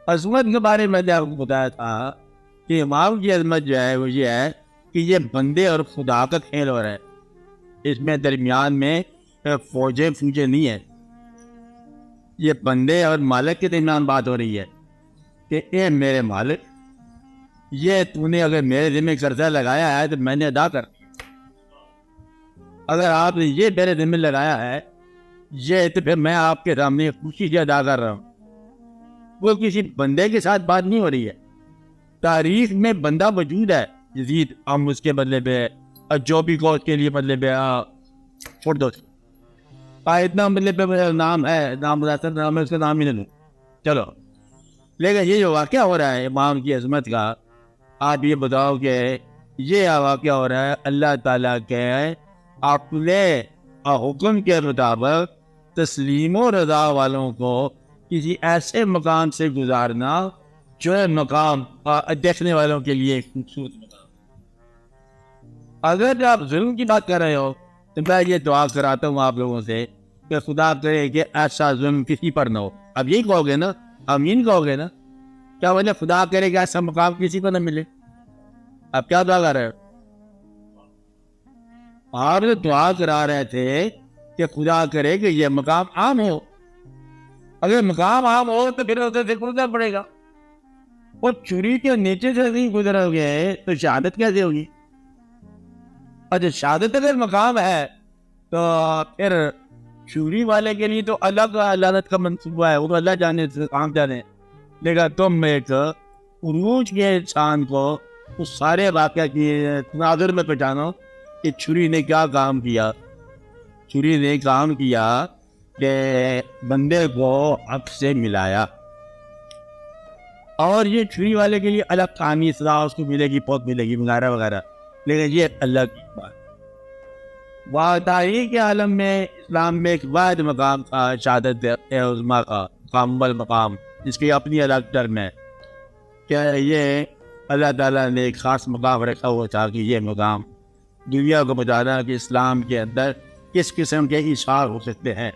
عظمت کے بارے میں نے آپ کو بتایا تھا کہ امام کی عظمت جو ہے وہ یہ ہے کہ یہ بندے اور خدا کا کھیل ہو رہا ہے، اس میں درمیان میں فوجیں نہیں ہیں، یہ بندے اور مالک کے درمیان بات ہو رہی ہے کہ اے میرے مالک، یہ تو نے اگر میرے ذمہ قرضہ لگایا ہے تو میں نے ادا کر دیا، اگر آپ نے یہ میرے ذمہ لگایا ہے یہ تو پھر میں آپ کے سامنے خوشی سے ادا کر رہا ہوں۔ وہ کسی بندے کے ساتھ بات نہیں ہو رہی ہے، تاریخ میں بندہ موجود ہے، یزید ہم اس کے بدلے پہ جو بھی کو اس کے لیے بدلے پہ چھوڑ دو، اتنا بدلے پہ نام ہے، نام نام ہے، اس کا نام ہی نہیں لوں، چلو۔ لیکن یہ جو واقعہ ہو رہا ہے امام کی عظمت کا، آپ یہ بتاؤ کہ یہ واقعہ ہو رہا ہے اللہ تعالیٰ کے اپنے حکم کے مطابق تسلیم و رضا والوں کو کسی ایسے مقام سے گزارنا جو ہے مقام دیکھنے والوں کے لیے ایک خوبصورت مقام۔ اگر آپ ظلم کی بات کر رہے ہو تو میں یہ دعا کراتا ہوں آپ لوگوں سے کہ خدا کرے کہ ایسا ظلم کسی پر نہ ہو۔ اب یہی کہو گے نا، آمین کہو گے نا، کیا وجہ خدا کرے کہ ایسا مقام کسی کو نہ ملے؟ اب کیا دعا کر رہے ہو؟ آپ دعا کرا رہے تھے کہ خدا کرے کہ یہ مقام عام ہو۔ اگر مقام عام ہو تو پھر اسے گزرنا پڑے گا، اور چوری کے نیچے سے نہیں گزرو گے تو شہادت کیسے ہوگی؟ اچھا شہادت اگر مقام ہے تو پھر چوری والے کے لیے تو الگ لعنت کا منصوبہ ہے، وہ تو اللہ جانے سے کام جانے۔ لیکن تم ایک عروج کے انسان کو اس سارے واقعہ کی تناظر میں پہچانو کہ چھری نے کیا کام کیا۔ چھری نے کام کیا کہ بندے کو حق سے ملایا، اور یہ چھری والے کے لیے الگ قانونی سزا اس کو ملے گی، بہت ملے گی وغیرہ وغیرہ، لیکن یہ اللہ کی بات۔ تاریخ کے عالم میں اسلام میں ایک واحد مقام تھا شہادت عظمیٰ کا، مکمل مقام، جس کی اپنی الگ ٹرم ہے کہ یہ اللہ تعالیٰ نے ایک خاص مقام رکھا ہوا تھا کہ یہ مقام دنیا کو بتانا کہ اسلام کے اندر کس قسم کے اشعار ہو سکتے ہیں۔